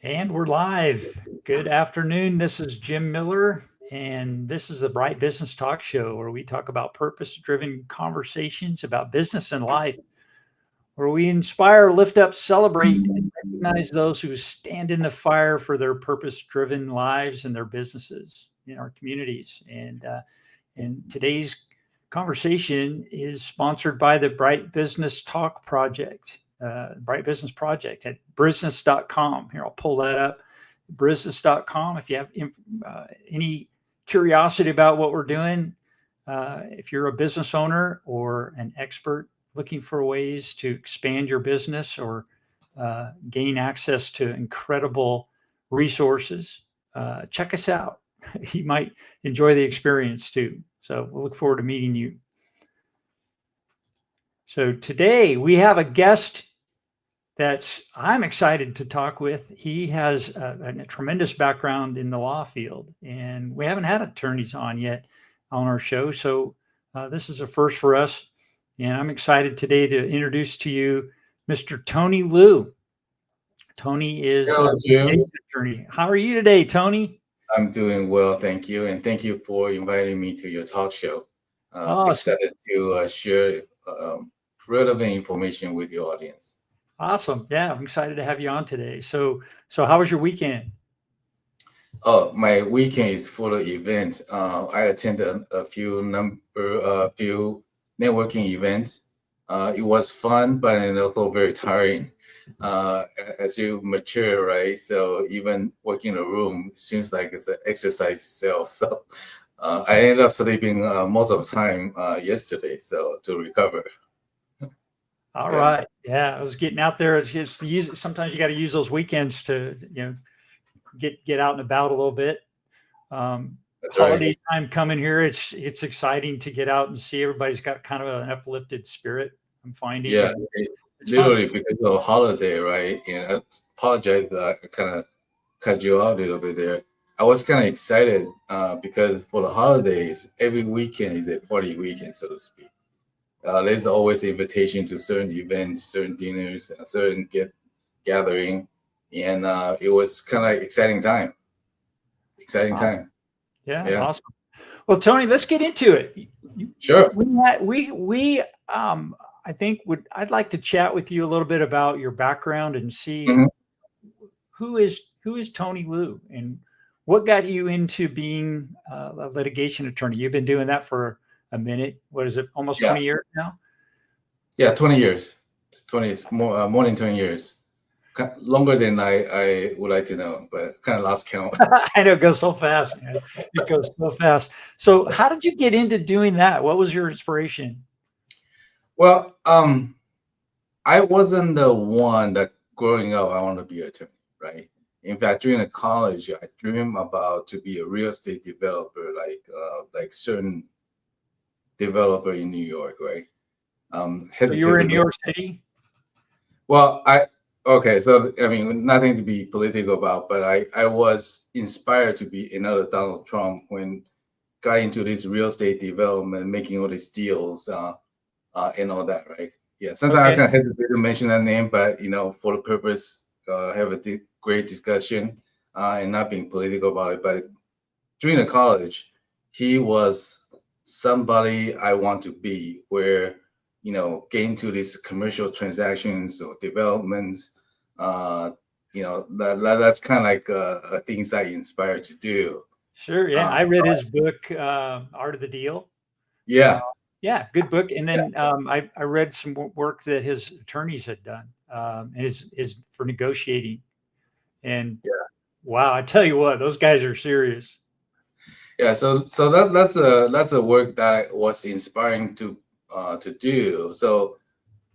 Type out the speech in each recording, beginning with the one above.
And we're live. Good afternoon. This is Jim Miller, and this is the Bright Business Talk Show where we talk about purpose driven conversations about business and life, where we inspire, lift up, celebrate, and recognize those who stand in the fire for their purpose driven lives and their businesses in our communities. And today's conversation is sponsored by the Bright Business Talk Project, Bright Business Project at brisness.com. Here, I'll pull that up. Brisness.com. If you have any curiosity about what we're doing, if you're a business owner or an expert looking for ways to expand your business or gain access to incredible resources, check us out. You might enjoy the experience too. So we'll look forward to meeting you. So today we have a guest that I'm excited to talk with. He has a tremendous background in the law field, and we haven't had attorneys on yet on our show. So this is a first for us. And I'm excited today to introduce to you Mr. Tony Liu. Tony is Hello, an Jim. attorney. How are you today, Tony? I'm doing well, thank you, and thank you for inviting me to your talk show. Oh, Excited to share relevant information with your audience. awesome. Yeah, I'm excited to have you on today. So how was your weekend? Oh, my weekend is full of events. I attended few networking events. It was fun, but and also very tiring. As you mature, right? So even working in a room seems like it's an exercise itself. So I ended up sleeping most of the time yesterday, so to recover. All Yeah, right. Yeah, I was getting out there. It's just sometimes you got to use those weekends to get out and about a little bit. that's right. Holiday time coming here. It's exciting to get out and see everybody's got kind of an uplifted spirit. I'm finding, Yeah, and it's fun. literally because of holiday, right? And I apologize that I kind of cut you out a little bit there. I was kind of excited because for the holidays, every weekend is a party weekend, so to speak. There's always invitation to certain events, certain dinners, certain gathering, and it was kind of exciting time. Exciting Awesome. time. Yeah, Yeah, awesome. Well, Tony, let's get into it. sure. We I think would I'd like to chat with you a little bit about your background and see Mhm. who is Tony Liu and what got you into being a litigation attorney? You've been doing that for a minute. What is it? Almost Yeah, 20 years now? yeah. 20 years. 20 is more than 20 years. Longer than I would like to know, but kind of lost count. I know it goes so fast, man. It goes so fast. So how did you get into doing that? What was your inspiration? Well, I wasn't the one that growing up I want to be an attorney, right? In fact, during the college, I dreamed about to be a real estate developer, like certain developer in New York, right? So you were Hesitate to in New go. York City? Well, okay, so I mean, nothing to be political about, but I was inspired to be another Donald Trump when got into this real estate development, making all these deals, and all that, right? Yeah, sometimes I Okay. kind of hesitate to mention that name, but for the purpose, have a great discussion, and not being political about it. But during the college, he was somebody I want to be, where get into these commercial transactions or developments. Uh, that's kind of like things I inspired to do. Sure. Yeah. Uh, I read his book, Art of the Deal. Uh, yeah, yeah, good book. And yeah, then I read some work that his attorneys had done, his for negotiating. And yeah. wow, I tell you what, those guys are serious. Yeah, so that's a work that was inspiring to do. So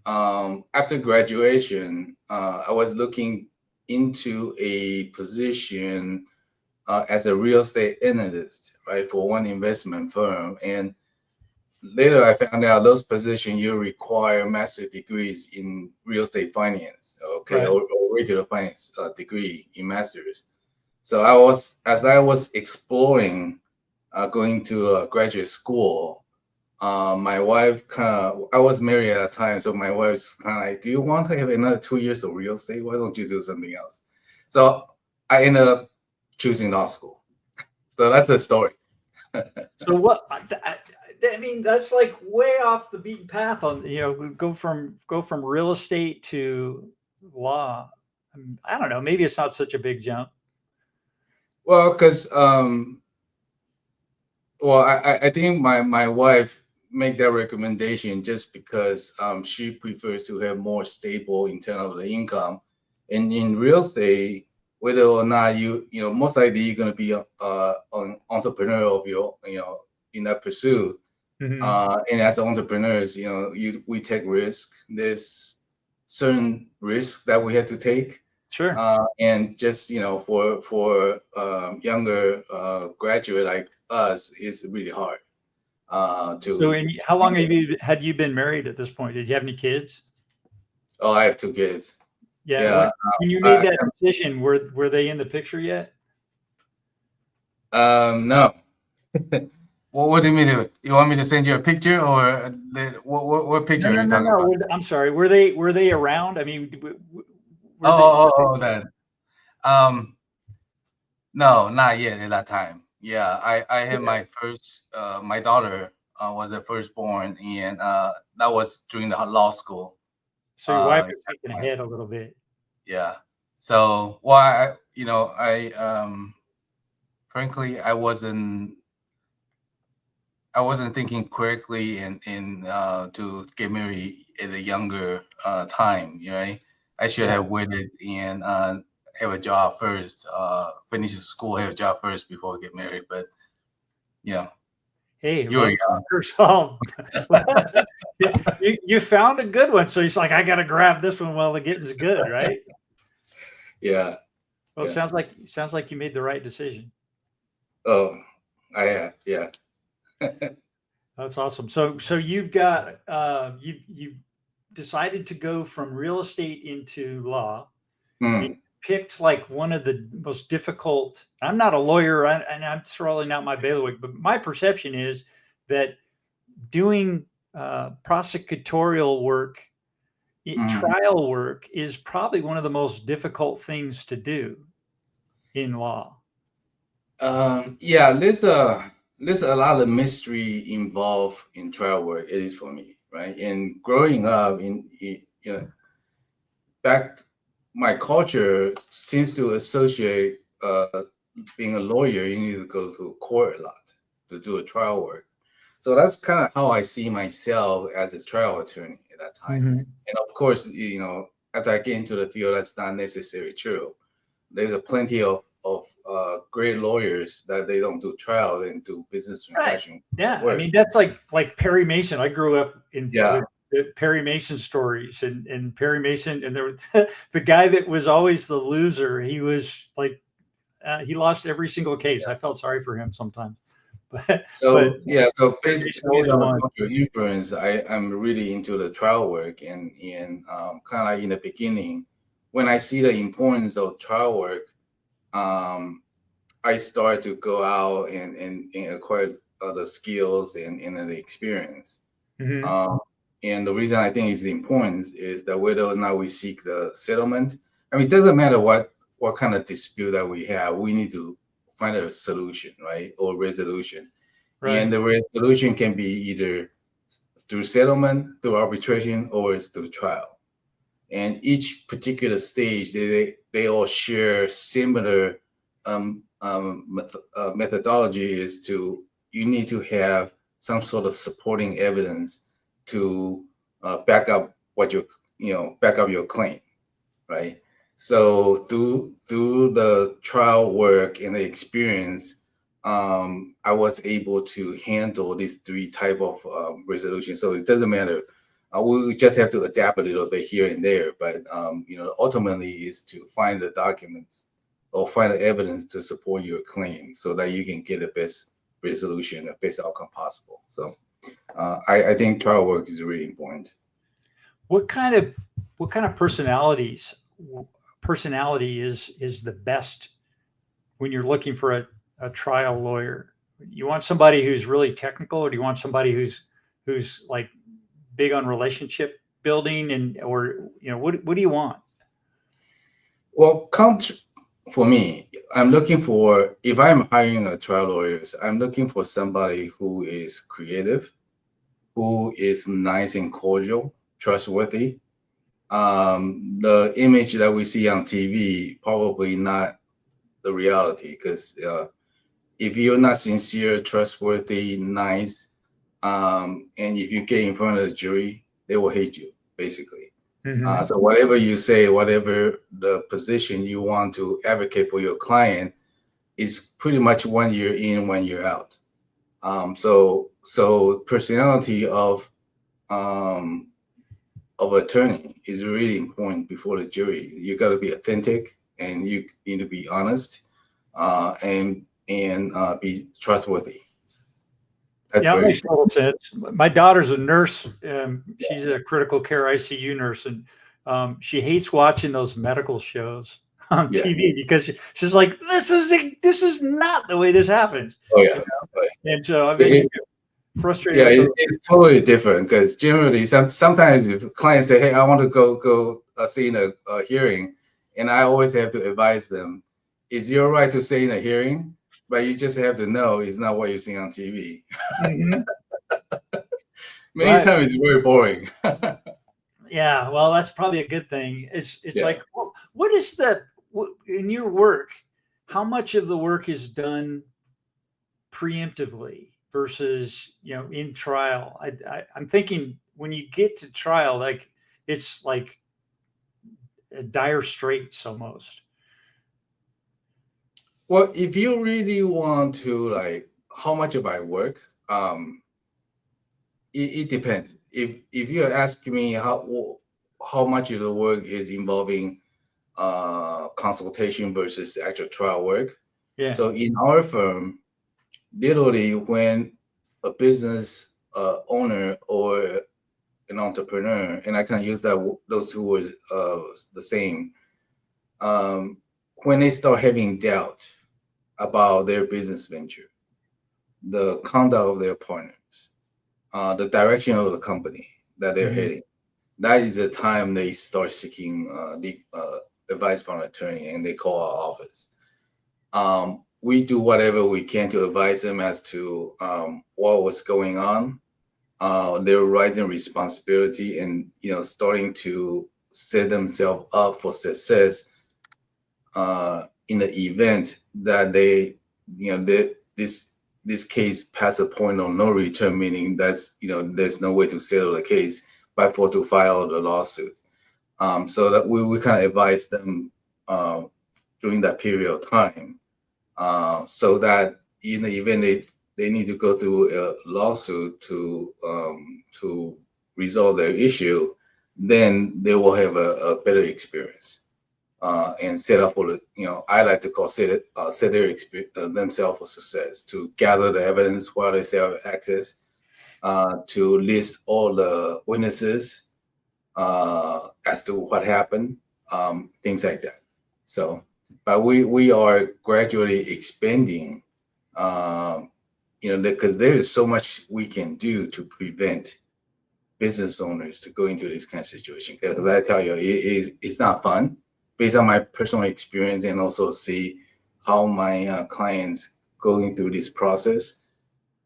after graduation, I was looking into a position as a real estate analyst, right, for one investment firm. And later, I found out those positions you require master degrees in real estate finance, okay, Right. or regular finance degree in masters. So as I was exploring going to graduate school, my wife I was married at the time, so my wife's kind of like, "Do you want to have another 2 years of real estate? Why don't you do something else?" So I ended up choosing law school. So that's a story. So what? I mean, that's like way off the beaten path. On go from real estate to law. I don't know. Maybe it's not such a big jump. Well, because I think my wife make that recommendation just because she prefers to have more stable internal income, and in real estate, whether or not most likely you're going to be an entrepreneur of your in that pursuit. And as entrepreneurs, we take risk. There's certain risks that we have to take. Sure. And just for younger graduate like us, it's really hard. So, how long had you been married at this point? Did you have any kids? Oh, I have 2 kids. Yeah. When you made that decision, were they in the picture yet? No. What do you mean? You want me to send you a picture, or what picture are you talking about? I'm sorry. Were they around? I mean, that. No, not yet at that time. Yeah, I had my first. My daughter was the firstborn, and that was during the law school. So your wife was taking ahead a little bit. Yeah. So, well, frankly, I wasn't thinking correctly in to get married at a younger time. Right? I should have waited and have a job first, finish school, have a job first before get married. But hey, you found a good one, so he's like, I got to grab this one while the getting's good, right? Yeah. Well, it sounds like you made the right decision. Oh, I have. Yeah. That's awesome. So you've got you decided to go from real estate into law. You picked like one of the most difficult. I'm not a lawyer, and I'm certainly not my bailiwick, but my perception is that doing prosecutorial work, trial work, is probably one of the most difficult things to do in law. Yeah, there's a lot of mystery involved in trial work, at least for me, right? And growing up my culture seems to associate being a lawyer, you need to go to court a lot to do a trial work. So that's kind of how I see myself as a trial attorney at that time. And of course, after I get into the field, that's not necessarily true. There's plenty of great lawyers that they don't do trial and do business transaction. Yeah, work. I mean, that's like Perry Mason. I grew up in with Perry Mason stories, and Perry Mason, and there was the guy that was always the loser. He was like he lost every single case. I felt sorry for him sometimes. So based on your influence, I'm really into the trial work, and kind of like in the beginning, when I see the importance of trial work, I started to go out and acquire the skills and the experience. And the reason I think is the importance is that whether or not we seek the settlement, I mean, it doesn't matter what kind of dispute that we have, we need to find a solution, right? Or resolution. Right. And the resolution can be either through settlement, through arbitration, or it's through trial. And each particular stage, they all share similar methodology. Is you need to have some sort of supporting evidence to back up your claim, right? So through the trial work and the experience, I was able to handle these 3 type of resolutions. So it doesn't matter. We just have to adapt a little bit here and there, but ultimately is to find the documents or find the evidence to support your claim, so that you can get the best resolution, the best outcome possible. So I think trial work is really important. What kind of personality is the best when you're looking for a trial lawyer? You want somebody who's really technical, or do you want somebody who's like big on relationship building, or what do you want? Well, for me, I'm looking for, if I'm hiring a trial lawyers, I'm looking for somebody who is creative, who is nice and cordial, trustworthy. The image that we see on TV probably not the reality, because if you're not sincere, trustworthy, nice, and if you get in front of the jury, they will hate you, basically. Mhm. So whatever you say, whatever the position you want to advocate for your client, is pretty much 1 year in, 1 year out. So personality of attorney is really important before the jury. You got to be authentic, and you need to be honest, and be trustworthy. That's Yeah, it very makes important. total sense. My daughter's a nurse. She's a critical care ICU nurse, and she hates watching those medical shows on Yeah. TV because she's like, this is not the way this happens. Oh You yeah. Oh, know? And so I yeah. mean, frustrated Yeah, with those. it's totally different, because generally, sometimes if clients say, "Hey, I want to go see in a hearing," and I always have to advise them, "It's your right to say in a hearing, but you just have to know it's not what you see on TV." Mhm. Many Right. times it's very boring. Yeah. Well, that's probably a good thing. It's Yeah. like, what is in your work? How much of the work is done preemptively versus in trial? I'm thinking when you get to trial, like it's like a dire straits almost. Well, if you really want to, like, how much of my work, it depends. If you're asking me how much of the work is involving consultation versus actual trial work. Yeah. So in our firm, literally, when a business owner or an entrepreneur, and I can use those two words the same, um, when they start having doubt about their business venture, the conduct of their partners, the direction of the company that they're Mhm. heading, that is the time they start seeking advice from an attorney, and they call our office. We do whatever we can to advise them as to what was going on, their rights and responsibility, and starting to set themselves up for success in the event that this case pass a point of no return, meaning that's there's no way to settle the case but for to file the lawsuit. So that we kind of advise them during that period of time, so that in the event they need to go through a lawsuit to resolve their issue, then they will have a better experience and set up for I like to call set their themselves for success, to gather the evidence while they still have access, to list all the witnesses as to what happened, things like that. So, but we are gradually expanding, because there is so much we can do to prevent business owners to go into this kind of situation. Because I tell you, it's not fun. Based on my personal experience, and also see how my clients going through this process.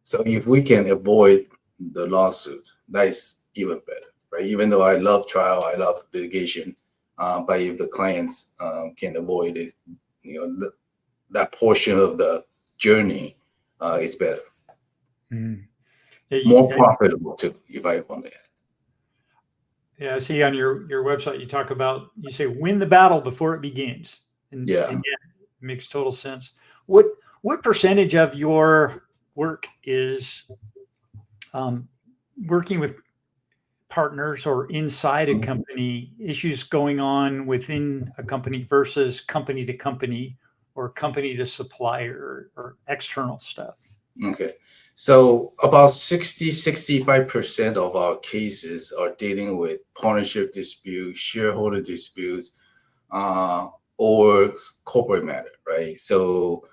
So if we can avoid the lawsuit, that is even better, right? Even though I love trial, I love litigation, but if the clients can avoid it, that portion of the journey is better, Mhm. Yeah, more profitable too, if I want to add. yeah, I see on your website you talk about, you say win the battle before it begins, Yeah. and yeah, it makes total sense. What percentage of your work is working with partners or inside a Mhm. company, issues going on within a company versus company to company or company to supplier or external stuff? Okay. So about 65% of our cases are dealing with partnership disputes, shareholder disputes, uh, or corporate matter, right? So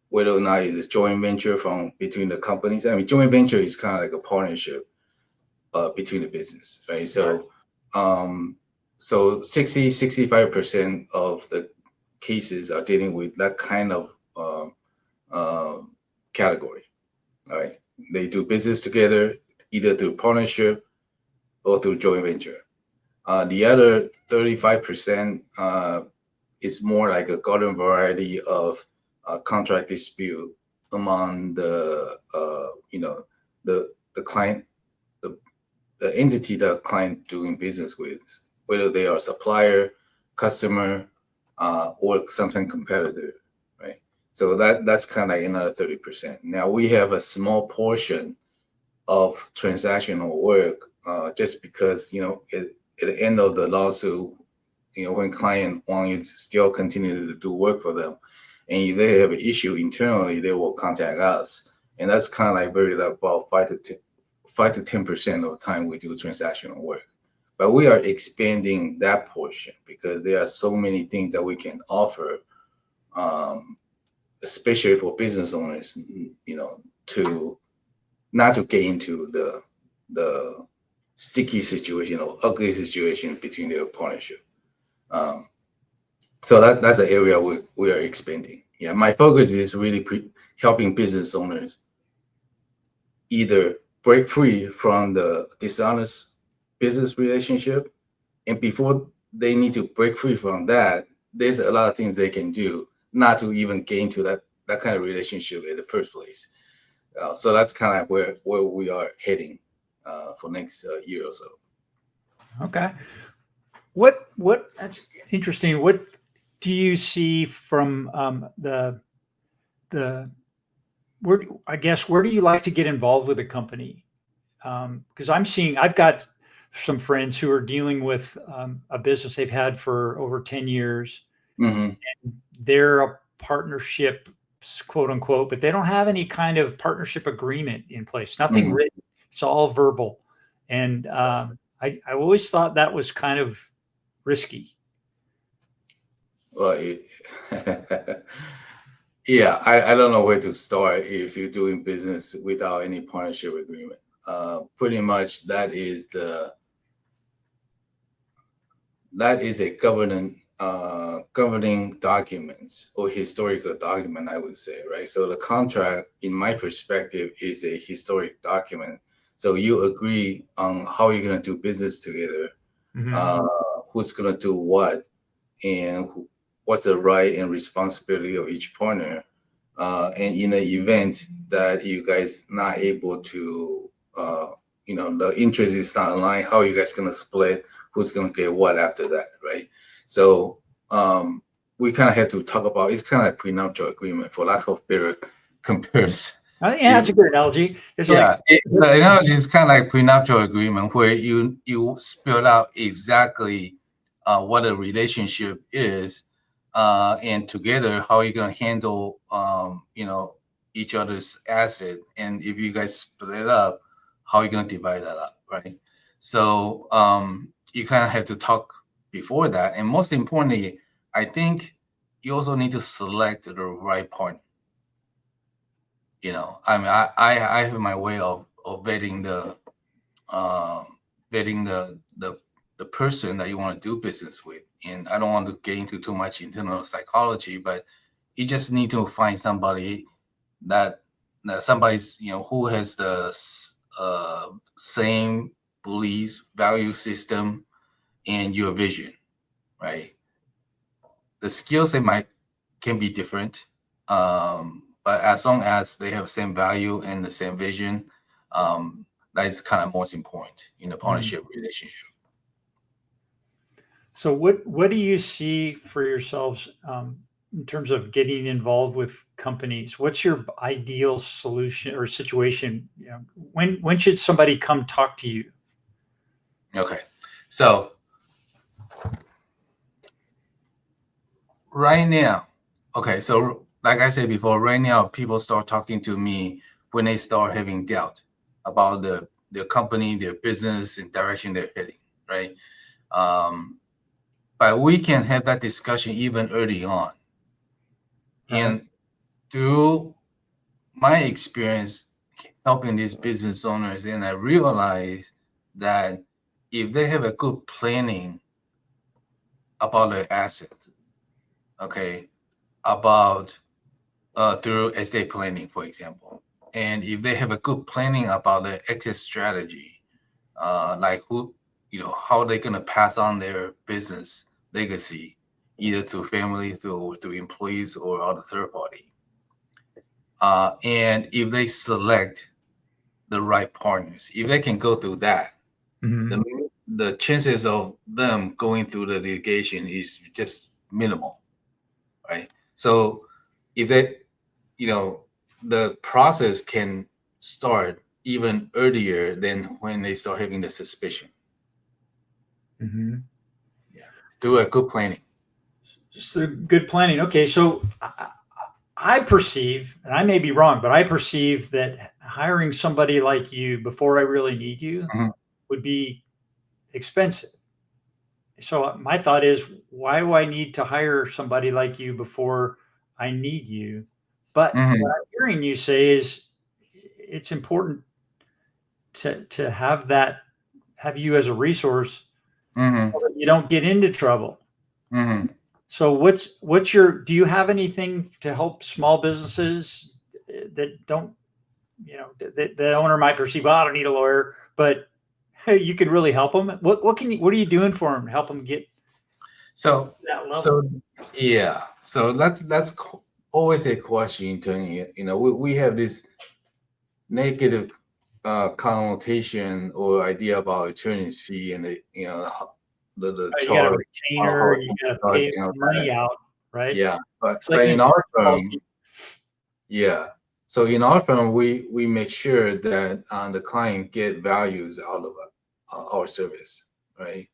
whether or not it's a joint venture from between the companies. I mean, joint venture is kind of like a partnership between the business, right? So, 65% of the cases are dealing with that kind of category. All right, they do business together either through partnership or through joint venture. The other 35% is more like a garden variety of contract dispute among the the client, the entity the client doing business with, whether they are supplier, customer, or sometimes competitor, right? So that's kind of like another 30%. Now we have a small portion of transactional work, just because at the end of the lawsuit, when client want you to still continue to do work for them, and if they have an issue internally, they will contact us, and that's kind of like very like about 5 to 10% of the time we do transactional work. But we are expanding that portion because there are so many things that we can offer, especially for business owners, to not to get into the sticky situation or ugly situation between their partnership. So that's an area we are expanding. Yeah, my focus is really helping business owners either break free from the dishonest business relationship, and before they need to break free from that, there's a lot of things they can do not to even get into that kind of relationship in the first place. So that's kind of where we are heading for next year or so. Okay. What that's interesting. What do you see from the where do you like to get involved with a company? Because I've got some friends who are dealing with a business they've had for over 10 years. Mm-hmm. And they're a partnership, quote unquote, but they don't have any kind of partnership agreement in place. Nothing written. It's all verbal. And I always thought that was kind of risky. Well, yeah, I don't know where to start if you're doing business without any partnership agreement. Pretty much that is a governing documents or historical document, I would say, right? So the contract, in my perspective, is a historic document. So you agree on how you're going to do business together, who's going to do what, and what's the right and responsibility of each partner. And in the event that you guys not able to, the interest is not aligned, how are you guys going to split? Who's going to get what after that, right? So we kind of had to talk about, it's kind of like prenuptial agreement, for lack of better comparison. Yeah, that's a good analogy. It's the analogy is kind of like prenuptial agreement, where you spell out exactly what a relationship is, and together how you're going to handle each other's asset, and if you guys split it up, how you're going to divide that up, right? So you kind of have to talk before that, and most importantly, I think you also need to select the right partner. I mean, I have my way of vetting the person that you want to do business with, and I don't want to get into too much internal psychology, but you just need to find somebody that somebody's who has the same beliefs, value system, and your vision, right? The skill set can be different, but as long as they have the same value and the same vision, that is kind of most important in a partnership relationship. So what do you see for yourselves in terms of getting involved with companies? What's your ideal solution or situation? When should somebody come talk to you? Okay, so right now, so like I said before, right now people start talking to me when they start having doubt about their company, their business, and direction they're heading, right? But we can have that discussion even early on. And through my experience helping these business owners, and I realize that if they have a good planning about their asset, okay, about through estate planning, for example. And if they have a good planning about the exit strategy, like how they're gonna pass on their business legacy, either through family, through employees, or other third party. And if they select the right partners, if they can go through that, Mhm. the chances of them going through the litigation is just minimal, right? So if they, the process can start even earlier than when they start having the suspicion. Mhm. Yeah, through a good planning. Just through good planning. Okay, so I perceive, and I may be wrong, but I perceive that hiring somebody like you before I really need you Mhm. would be expensive. So my thought is, why do I need to hire somebody like you before I need you? But what Mhm. I'm hearing you say is it's important to have you as a resource Mhm. so that you don't get into trouble. Mhm. So what's your do you have anything to help small businesses that don't, the owner might perceive, oh, I don't need a lawyer, but hey, you could really help them. What are you doing for them to help them get So, to that level? so yeah. So that's always a question, Tony. We have this negative connotation or idea about attorney's fee and the You got a charge, how retainer, you it's got to charged pay and all money that. out, right? Yeah, but It's like an in our insurance firm, policy. yeah. So in our firm, we make sure that the client get values out of our service, right?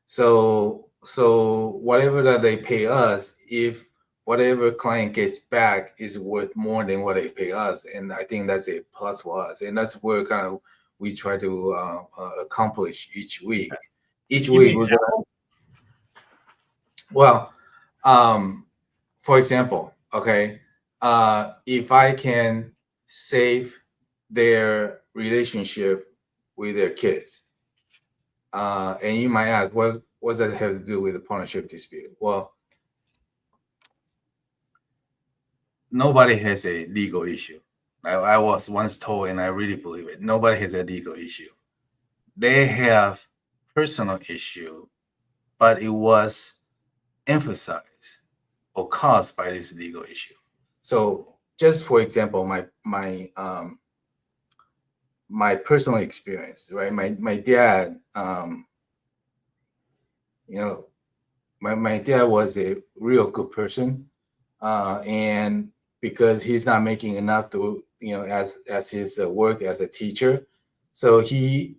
So whatever that they pay us, if whatever client gets back is worth more than what they pay us, and I think that's a plus for us, and that's where kind of we try to accomplish each week. Can Each you give me week an we're gonna example? well, um, for example, okay, if I can save their relationship with their kids, and you might ask, what does that have to do with the partnership dispute? Well, nobody has a legal issue. I was once told, and I really believe it. Nobody has a legal issue. They have personal issue, but it was emphasized or caused by this legal issue. So, just for example, my personal experience, right? My dad, you know, my dad was a real good person, and because he's not making enough to as his work as a teacher, so he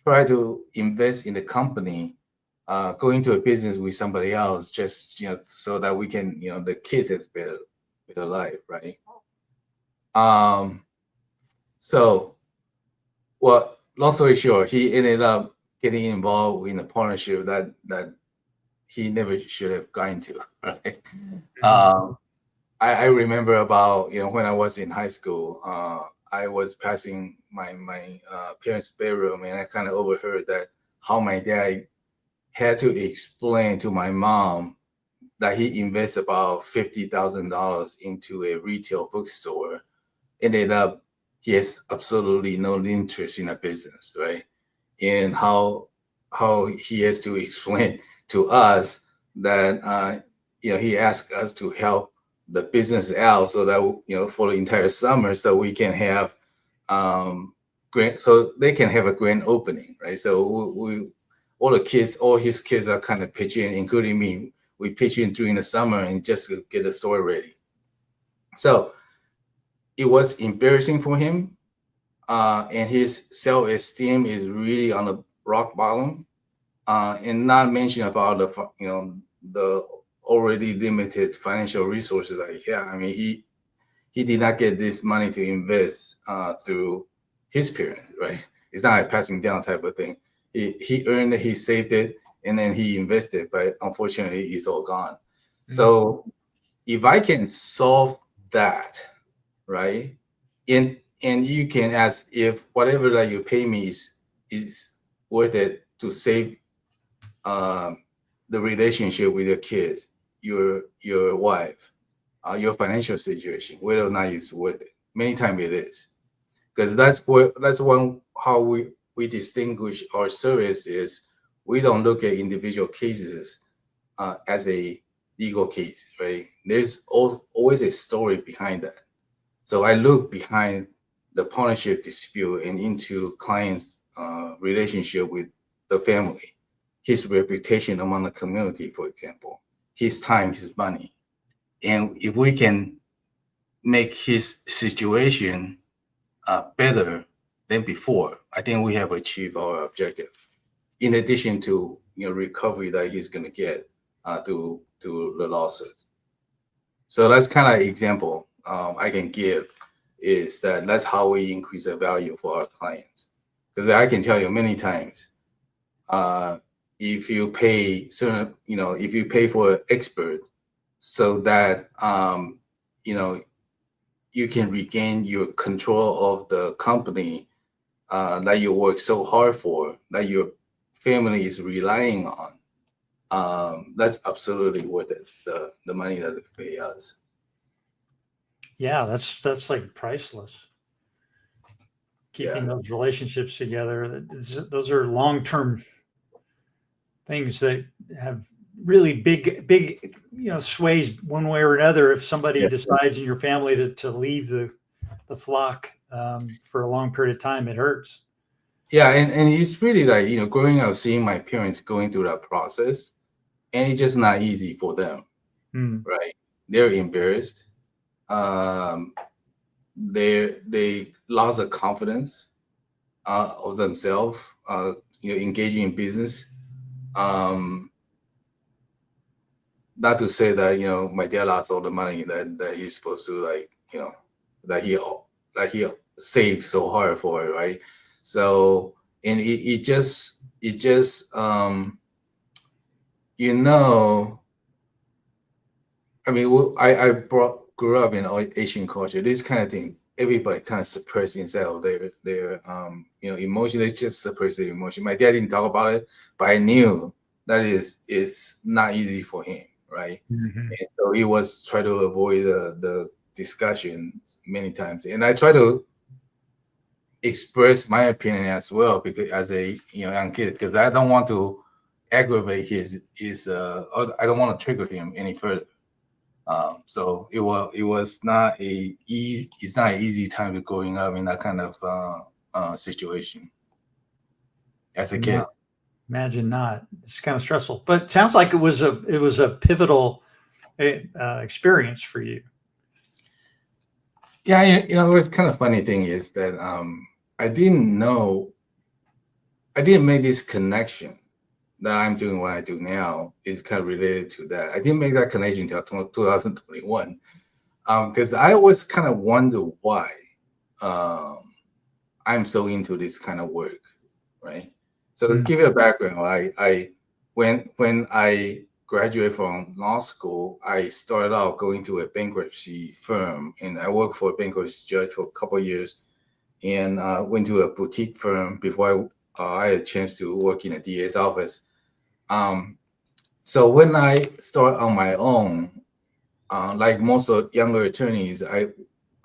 tried to invest in the company, go into a business with somebody else, just so that we can the kids has better life, right? Um, so well, long story short, he ended up getting involved in a partnership that he never should have gotten to, right? Mhm. Um, I remember about when I was in high school, I was passing my parents' bedroom, and I kind of overheard that how my dad had to explain to my mom that he invested about $50,000 into a retail bookstore. Ended up he has absolutely no interest in a business, right? And how he has to explain to us that he asked us to help the business out so that for the entire summer so we can have grand so they can have a grand opening, right? So we all his kids are kind of pitching, including me. We pitch in during the summer and just to get the store ready. So it was embarrassing for him, and his self-esteem is really on the rock bottom. And not mention about the already limited financial resources that he had. I mean, he did not get this money to invest through his parents, right? It's not a passing down type of thing. He earned it, he saved it, and then he invested, but unfortunately, it's all gone. Mhm. So if I can solve that, right? And you can ask if whatever that you pay me is worth it to save um, the relationship with your kids. your wife, your financial situation, whether or not it's worth it. Many times it is, because that's one how we distinguish our service is we don't look at individual cases as a legal case, right? There's always a story behind that. So I look behind the partnership dispute and into client's relationship with the family, his reputation among the community, for example, his time, his money. And if we can make his situation better than before, I think we have achieved our objective. In addition to recovery that he's going to get through the lawsuit. So that's kind of example I can give is that's how we increase the value for our clients. Because I can tell you many times, if you pay certain, if you pay for an expert so that you can regain your control of the company that you work so hard for, that your family is relying on, that's absolutely worth it. The money that they pay us. Yeah, that's like priceless. Keeping those relationships together. Those are long-term things that have really big sways one way or another. If somebody decides in your family to leave the flock for a long period of time, it hurts. Yeah, and it's really like growing up, seeing my parents going through that process, and it's just not easy for them, right? They're embarrassed. They lost the confidence of themselves. Engaging in business. Not to say that my dad lost all the money that he's supposed to that he saved so hard for it, right? So and it just I mean, I grew up in Asian culture. This kind of thing, everybody kind of suppress inside of their emotion. They just suppress their emotion. My dad didn't talk about it, but I knew that is not easy for him, right? And so he was trying to avoid the discussion many times, and I try to express my opinion as well, because as a young kid, because I don't want to aggravate his I don't want to trigger him any further. So it was not it's not an easy time to growing up in that kind of situation as a kid. No, imagine not. It's kind of stressful, but it sounds like it was a pivotal experience for you. Yeah, it's kind of funny thing is that I didn't make this connection that I'm doing what I do now is kind of related to that. I didn't make that connection until 2021, because I always kind of wonder why I'm so into this kind of work, right? So to give you a background, when I graduated from law school, I started out going to a bankruptcy firm, and I worked for a bankruptcy judge for a couple of years, and went to a boutique firm before I had a chance to work in a DA's office. So when I start on my own, like most of younger attorneys, I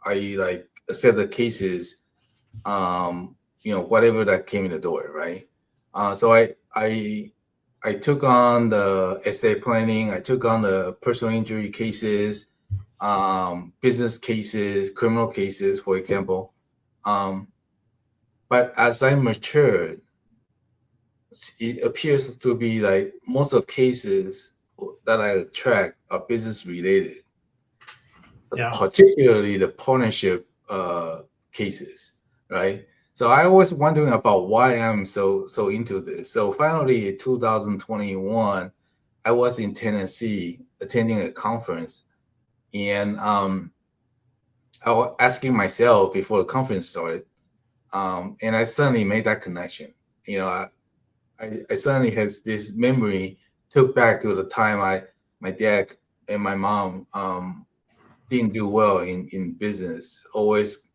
like accept the cases, whatever that came in the door, right? So I took on the estate planning, I took on the personal injury cases, business cases, criminal cases, for example. But as I matured, it appears to be like most of the cases that I attract are business related, particularly the partnership cases, right? So I was wondering about why I'm so into this. So finally, in 2021, I was in Tennessee attending a conference, and I was asking myself before the conference started, and I suddenly made that connection. I suddenly has this memory took back to the time my dad and my mom didn't do well in business. Always,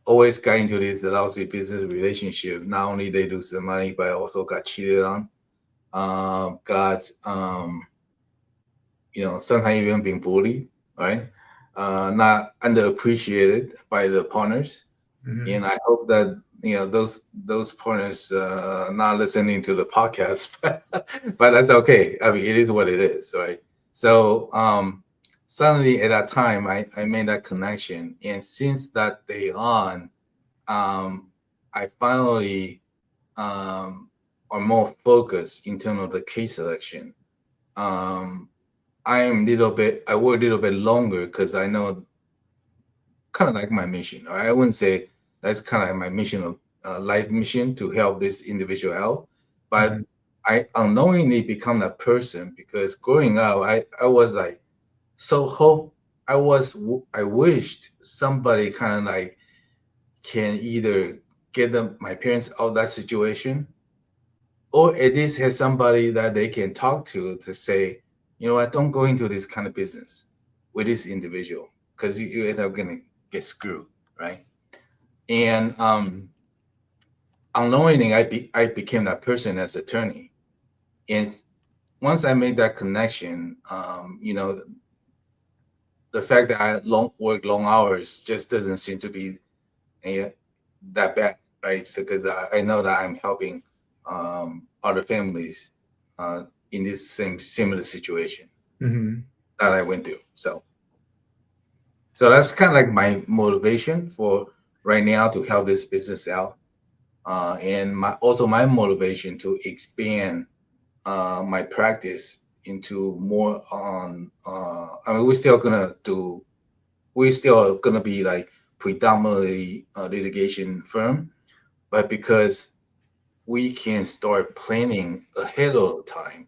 always got into this lousy business relationship. Not only they lose the money, but also got cheated on. got sometimes even being bullied, right? Not underappreciated by the partners. Mhm. And I hope that those partners not listening to the podcast, but that's okay. I mean, it is what it is, right? So suddenly at that time, I made that connection, and since that day on, I finally are more focused in terms of the case selection. Um, I work a little bit longer because I know kind of like my mission. I wouldn't say that's kind of like my mission of life mission to help this individual out, but Mhm. I unknowingly become that person because growing up, I was like so hope I wished somebody kind of like can either get my parents out of that situation, or at least have somebody that they can talk to say, you know what, don't go into this kind of business with this individual because you end up gonna get screwed, right? And unknowingly, I became that person as attorney. And once I made that connection, the fact that I work long hours just doesn't seem to be uh, that bad, right? So because I know that I'm helping other families in this same similar situation Mhm. that I went through. So that's kind of like my motivation for right now to help this business out, and my motivation to expand my practice into more on. I mean, we're still gonna be like predominantly a litigation firm, but because we can start planning ahead of time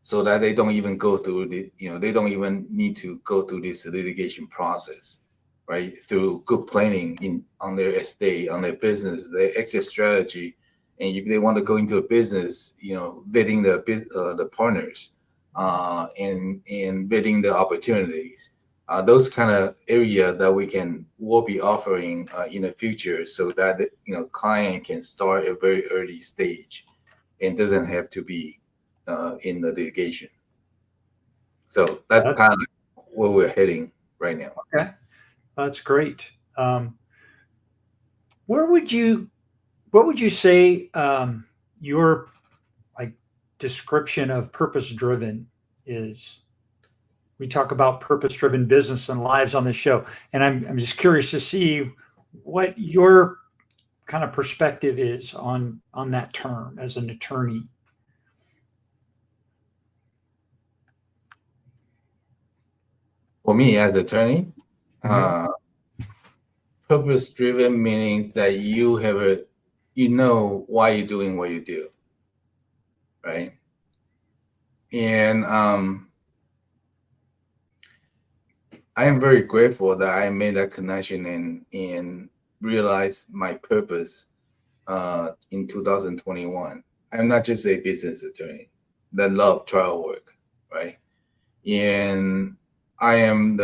so that they don't even go through they don't even need to go through this litigation process, right? Through good planning in on their estate, on their business, their exit strategy, and if they want to go into a business, vetting the partners, and vetting the opportunities, those kind of area that will be offering in the future, so that client can start at a very early stage and doesn't have to be in the litigation. So that's That kind of where we're heading right now. okay. That's great. Where would you what would you say your like description of purpose driven is? We talk about purpose driven business and lives on this show, and I'm just curious to see what your kind of perspective is on that term as an attorney. For me as an attorney, Mhm. uh, purpose driven means that you know why you're doing what you do, right? And I am very grateful that I made that connection and realized my purpose in 2021. I'm not just a business attorney that love trial work, right? And I am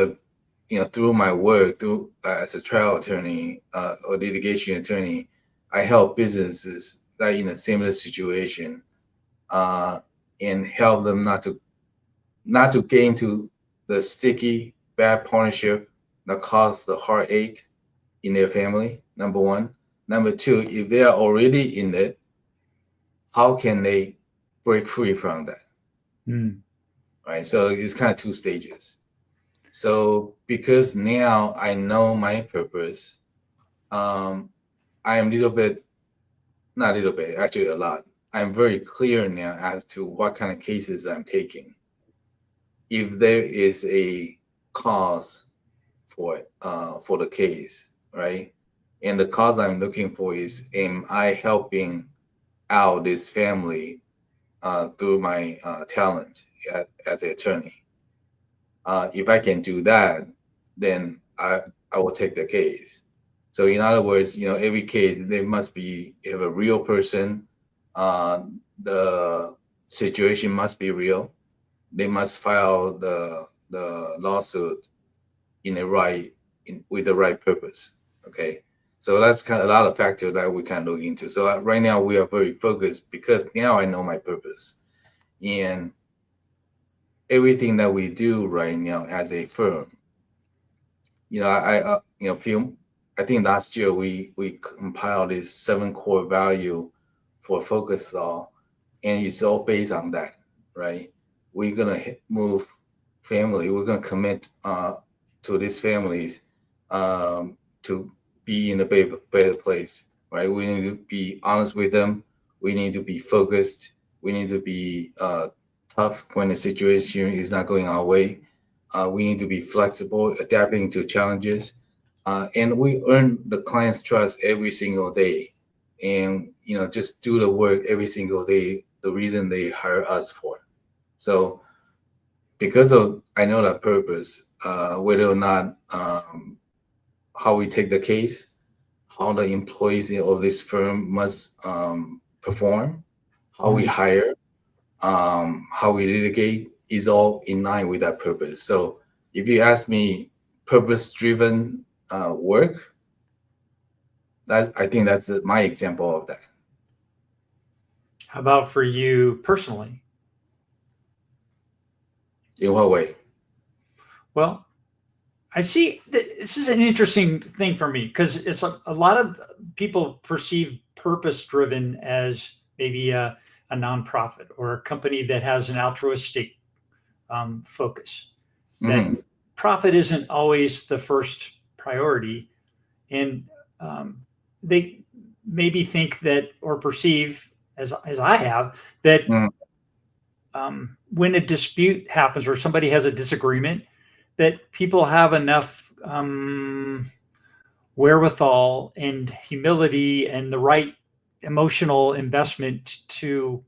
through my work, through as a trial attorney or litigation attorney, I help businesses that in a similar situation, uh, and help them not to get into the sticky bad partnership that cause the heartache in their family. Number one. Number two, if they are already in it, how can they break free from that? Mm. Right. So it's kind of two stages. So because now I know my purpose, um, I am a little bit, not a little bit, actually a lot. I'm very clear now as to what kind of cases I'm taking. If there is a cause for it, for the case, right? And the cause I'm looking for is, am I helping out this family through my talent as an attorney? If I can do that, then I will take the case. So in other words, every case there must be if a real person, the situation must be real. They must file the lawsuit in the right with the right purpose. Okay, so that's kind of a lot of factor that we can look into. So right now we are very focused because now I know my purpose, in everything that we do right now as a firm. I think last year we compiled this 7 core value for Focus Law, and it's all based on that, right? We're gonna move family. We're gonna commit to these families to be in a better place, right? We need to be honest with them. We need to be focused. We need to be tough when the situation is not going our way. We need to be flexible, adapting to challenges, and we earn the client's trust every single day. And just do the work every single day. The reason they hire us for. So, because I know that purpose, whether or not how we take the case, how the employees of this firm must perform, how we hire, how we litigate is all in line with that purpose. So if you ask me purpose-driven work, I think that's my example of that. How about for you personally? In what way? Well, I see that this is an interesting thing for me because it's a lot of people perceive purpose-driven as maybe a nonprofit or a company that has an altruistic focus. That profit isn't always the first priority, and they maybe think that or perceive, as I have, that when a dispute happens or somebody has a disagreement, that people have enough wherewithal and humility and the right emotional investment to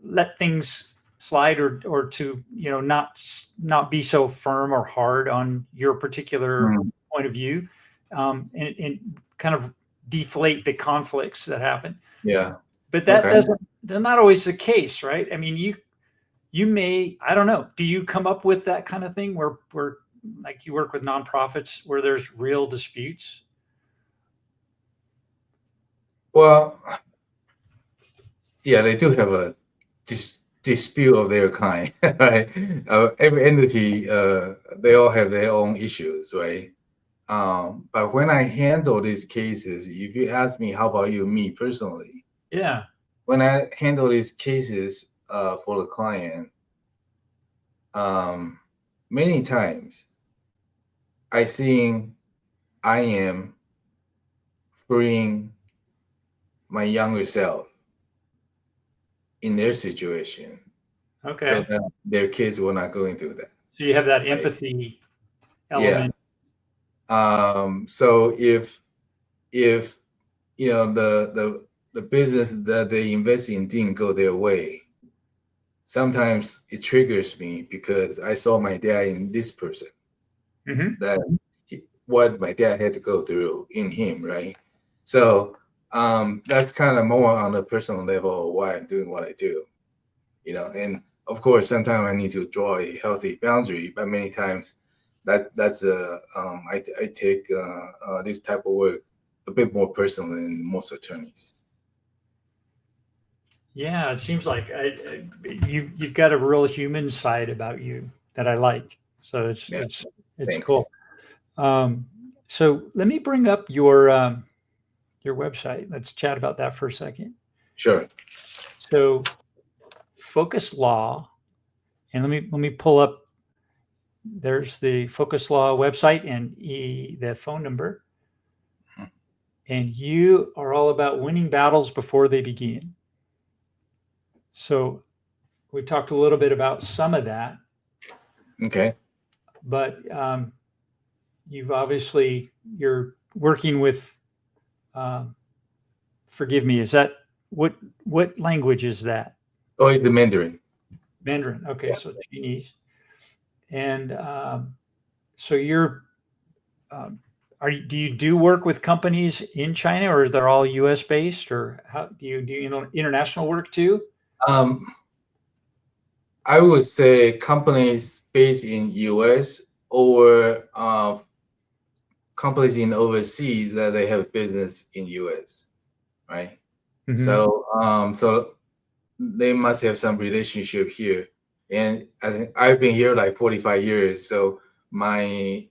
let things slide or to not be so firm or hard on your particular point of view, and kind of deflate the conflicts that happen. Yeah. But that's not always the case, right? I mean, you may, I don't know, do you come up with that kind of thing where like you work with nonprofits where there's real disputes? Well, yeah, they do have a dispute of their kind, right? Every entity, they all have their own issues, right? But when I handle these cases, if you ask me, how about you, me personally? Yeah. When I handle these cases for the client, many times I am freeing my younger self in their situation. Okay. So that their kids will not go into that. So you have that empathy element. Yeah. So if the business that they invest in didn't go their way, sometimes it triggers me because I saw my dad in this person, that what my dad had to go through in him, right? So that's kind of more on a personal level of why I'm doing what I do, and of course, sometimes I need to draw a healthy boundary, but many times I take this type of work a bit more personal than most attorneys. Yeah, it seems like you've got a real human side about you that I like. So it's Thanks. cool. So let me bring up your website. Let's chat about that for a second. Sure. So Focus Law, and let me pull up. There's the Focus Law website and the phone number. And you are all about winning battles before they begin. So we talked a little bit about some of that. Okay. But you're working with, forgive me, is that, what language is that? Oh, it's the Mandarin. Mandarin. Okay. Yeah. So Chinese. And so you're, do you do work with companies in China, or they're all US based, or how do you international work too? I would say companies based in US or companies in overseas that they have business in US, right? So they must have some relationship here. And I think I've been here like 45 years, so my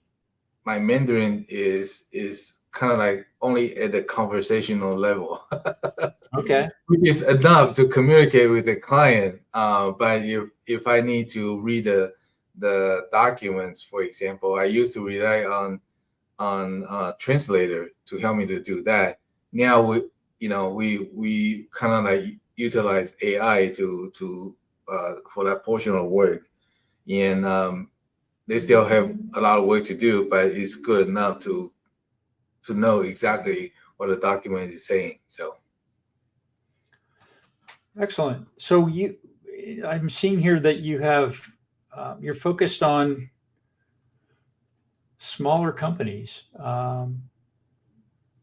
Mandarin is kind of like only at the conversational level, Okay. which is enough to communicate with the client. But if I need to read the documents, for example, I used to rely on translator to help me to do that. Now we kind of like utilize AI to for that portion of work, and they still have a lot of work to do, but it's good enough to know exactly what the document is saying. So Excellent. So I'm seeing here that you have, you're focused on smaller companies.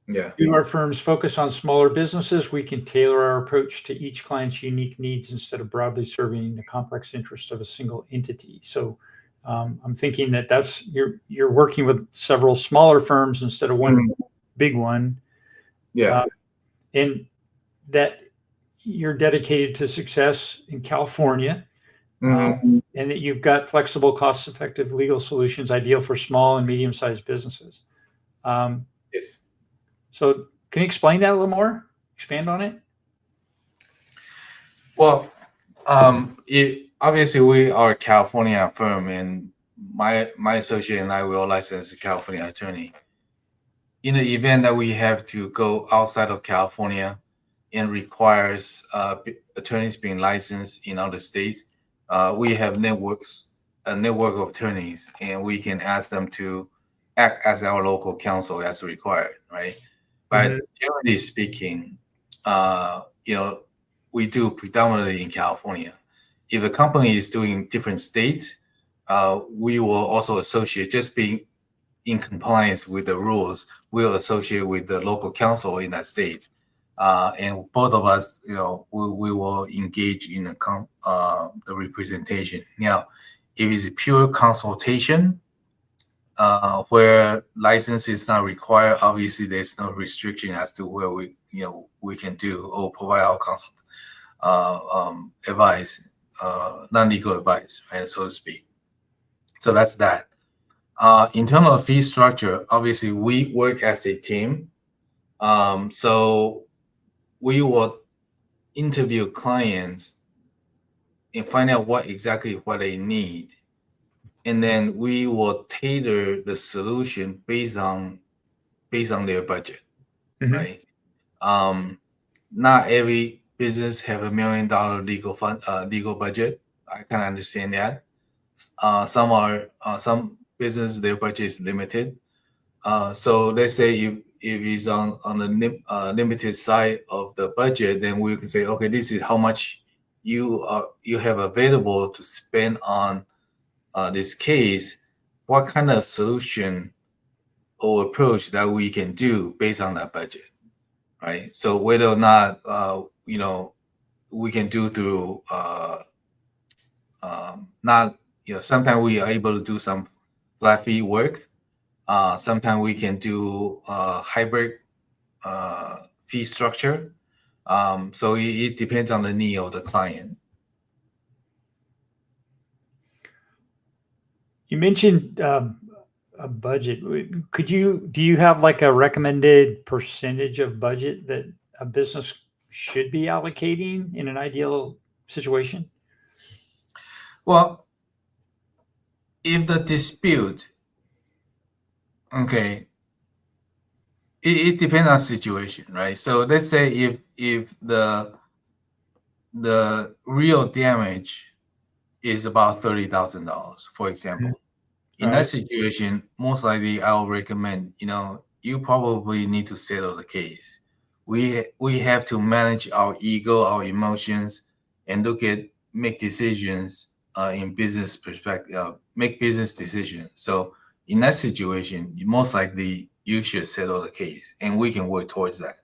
yeah, Do our firms focus on smaller businesses? We can tailor our approach to each client's unique needs instead of broadly serving the complex interest of a single entity. So I'm thinking that you're working with several smaller firms instead of one big one, yeah, and that you're dedicated to success in California. And that you've got flexible, cost-effective legal solutions ideal for small and medium-sized businesses. yes. So can you explain that a little more? Expand on it? Well, obviously we are a California firm, and my associate and I will license a California attorney. In the event that we have to go outside of California and requires attorneys being licensed in other states, we have a network of attorneys, and we can ask them to act as our local counsel as required, right? But generally speaking, we do predominantly in California. If a company is doing different states, we will also associate, just being in compliance with the rules, we'll associate with the local counsel in that state. And both of us, we will engage in the representation. Now, if it's pure consultation, where license is not required, obviously there's no restriction as to where we can do or provide our advice, non-legal advice, right, so to speak. So that's that. In terms of fee structure, obviously we work as a team. So we will interview clients and find out what they need. And then we will tailor the solution based on their budget, right? Not every business have $1 million legal budget. I can understand that. Some business, their budget is limited. So let's say if it's on the limited side of the budget, then we can say, okay, this is how much you have available to spend on this case. What kind of solution or approach that we can do based on that budget, right? So whether or not we can do through sometimes we are able to do some flat fee work. Sometimes we can do hybrid fee structure. So it depends on the need of the client. You mentioned a budget. Do you have like a recommended percentage of budget that a business should be allocating in an ideal situation? Well, if the dispute, okay, it depends on situation, right? So let's say if the real damage is about $30,000, for example, in that situation, most likely I'll recommend, you probably need to settle the case. We have to manage our ego, our emotions, and make decisions in business perspective, make business decisions. So in that situation, most likely you should settle the case, and we can work towards that,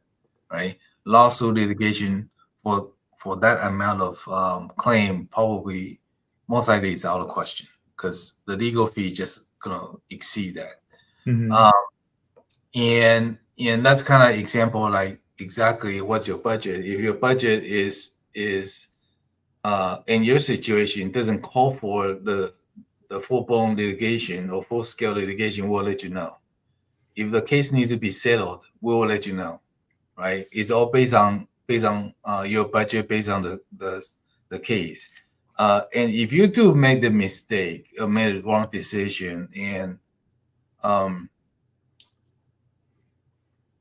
right? Lawsuit litigation for that amount of claim probably most likely is out of question, because the legal fee just gonna exceed that. And that's kind of example, like exactly what's your budget. If your budget is in your situation doesn't call for the full-blown litigation or full-scale litigation, we'll let you know. If the case needs to be settled, we will let you know, right? It's all based on your budget, based on the case. And if you do make the mistake or made the wrong decision, and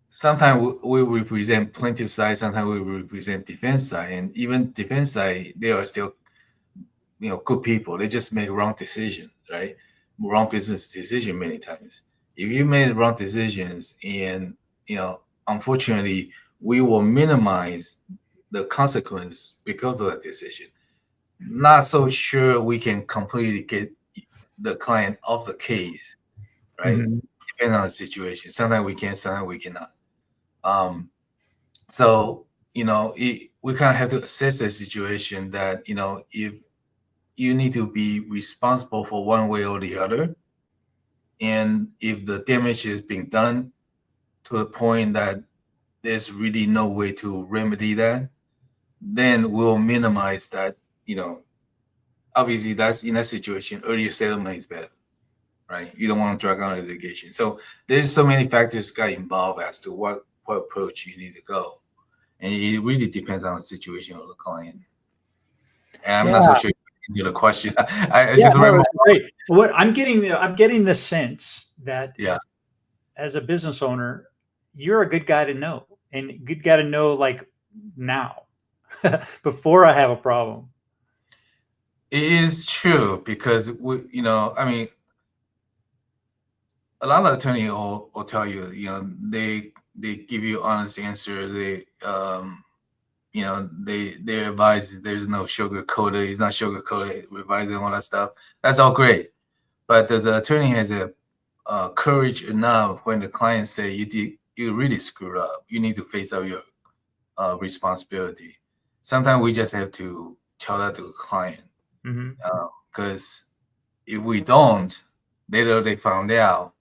sometimes we represent plaintiff side, sometimes we represent defense side, and even defense side, they are still, good people. They just make wrong decisions, right? Wrong business decision many times. If you made wrong decisions, and unfortunately, we will minimize the consequence because of that decision. Not so sure we can completely get the client off the case, right? Mm-hmm. Depending on the situation. Sometimes we can, sometimes we cannot. So we kind of have to assess the situation that if you need to be responsible for one way or the other, and if the damage is being done to the point that there's really no way to remedy that, then we'll minimize that. Obviously, that's in that situation, earlier settlement is better, right? You don't want to drag out litigation. So there's so many factors got involved as to what approach you need to go, and it really depends on the situation of the client. And I'm not so sure you the question. I just no, that's great. What I'm getting the sense that as a business owner, you're a good guy to know, and good guy to know like now before I have a problem. It is true because I mean, a lot of attorneys will tell you, they give you honest answer. They they advise there's no sugar coated. It's not sugar coated. Revising all that stuff. That's all great, but does the attorney has a courage enough when the client say you really screwed up? You need to face up your responsibility. Sometimes we just have to tell that to the client, because if we don't, later they found out,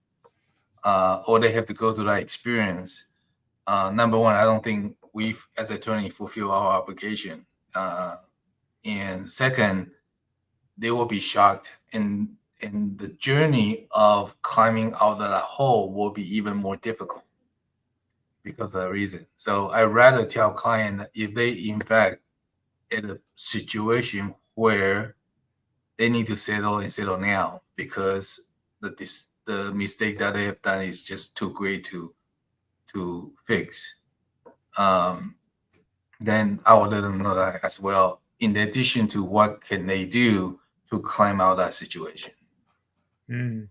or they have to go through that experience. Number one, I don't think we as attorney fulfill our obligation, and second, they will be shocked, and the journey of climbing out of that hole will be even more difficult because of that reason. So I'd rather tell client that if they in fact in a situation where they need to settle and settle now because the mistake that they have done is just too great to fix, then I will let them know that as well, in addition to what can they do to climb out of that situation. Where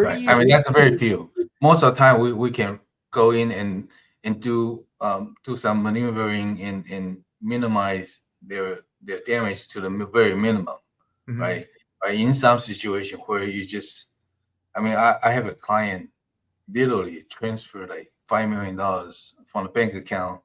right. I mean, that's a very few. Most of the time we can go in and do some maneuvering and minimize their damage to the very minimum, right? In some situation where you just, I mean, I have a client literally transferred like $5 million from the bank account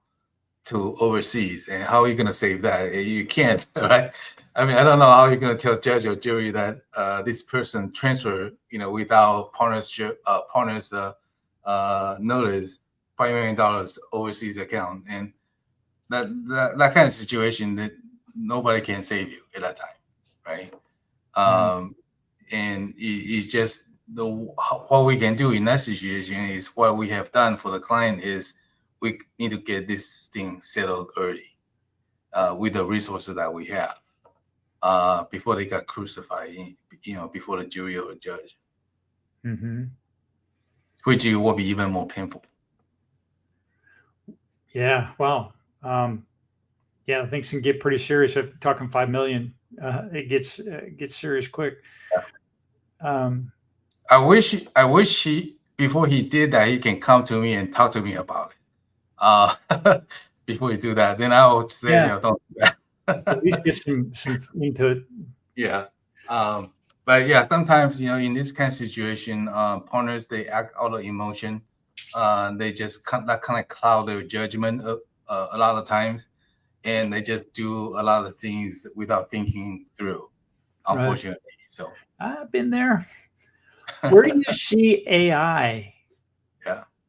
to overseas, and how are you going to save that? You can't, right? I mean, I don't know how you're going to tell judge or jury that this person transferred, without partners notice $5 million overseas account, and that kind of situation that nobody can save you at that time, right? And it's just what we can do in that situation is what we have done for the client is we need to get this thing settled early with the resources that we have before they got crucified, before the jury or the judge, which will be even more painful. Yeah. Wow. Yeah, things can get pretty serious. If talking 5 million, it gets serious quick. I wish he before he did that, he can come to me and talk to me about it. Before you do that, then I will say, don't do that. At least get some input. Yeah. But yeah, sometimes, in this kind of situation, partners, they act out of emotion. They just kind of cloud their judgment a lot of times, and they just do a lot of things without thinking through, unfortunately. Right. So I've been there. Where do you see AI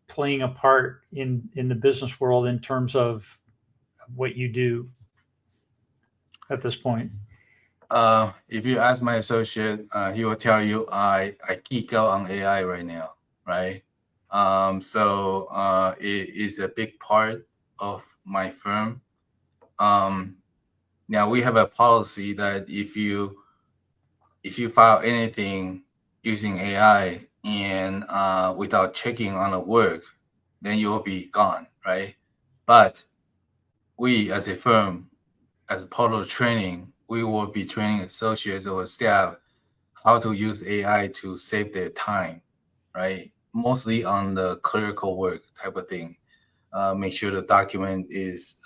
playing a part in the business world in terms of what you do? at this point? If you ask my associate, he will tell you I geek out on AI right now, right? So it is a big part of my firm. Now we have a policy that if you file anything using AI and without checking on the work, then you will be gone, right? But we as a firm, as part of the training, we will be training associates or staff how to use AI to save their time, right? Mostly on the clerical work type of thing. Make sure the document is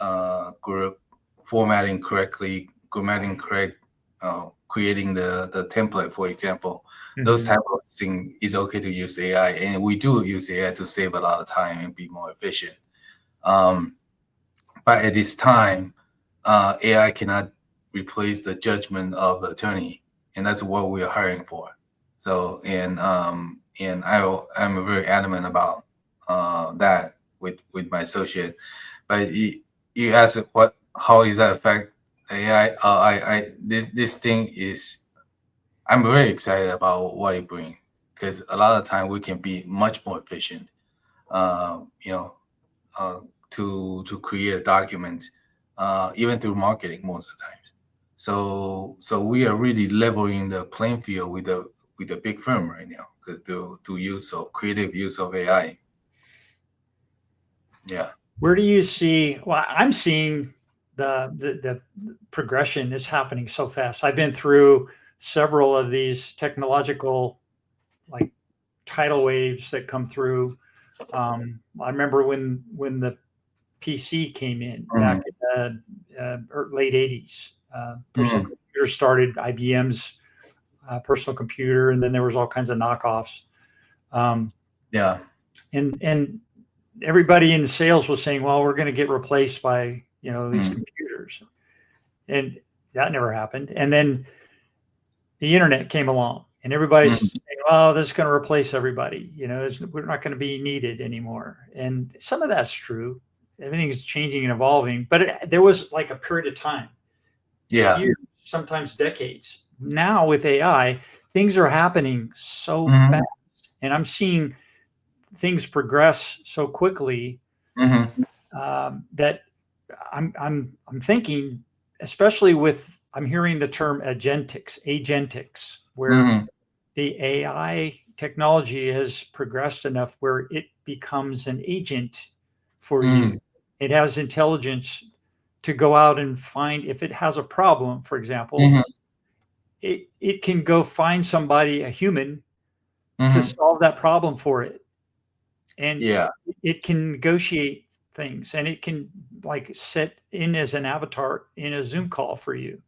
formatting correctly, grammating correct, creating the template, for example. Those type of things is okay to use AI, and we do use AI to save a lot of time and be more efficient. But at this time, AI cannot replace the judgment of the attorney, and that's what we are hiring for. So, and I'm very adamant about that with my associate. But you asked how does that affect AI? This thing is, I'm very excited about what it brings, because a lot of time we can be much more efficient. To create a document, even through marketing most of the times. So we are really leveling the playing field with a big firm right now, because to use of creative use of AI. Yeah. Where do you see? Well, I'm seeing the progression is happening so fast. I've been through several of these technological like tidal waves that come through. I remember when the PC came in back in the late 80s. Personal computer started, IBM's personal computer, and then there was all kinds of knockoffs. Yeah. And everybody in sales was saying, well, we're going to get replaced by, these computers. And that never happened. And then the internet came along and everybody's saying, oh, this is going to replace everybody. We're not going to be needed anymore. And some of that's true. Everything's changing and evolving, but there was like a period of time, years, sometimes decades. Now with AI, things are happening so fast, and I'm seeing things progress so quickly that I'm thinking, especially I'm hearing the term agentics, where the AI technology has progressed enough where it becomes an agent for you. It has intelligence to go out and find, if it has a problem, for example, it can go find somebody, a human, to solve that problem for it. And it can negotiate things, and it can like sit in as an avatar in a Zoom call for you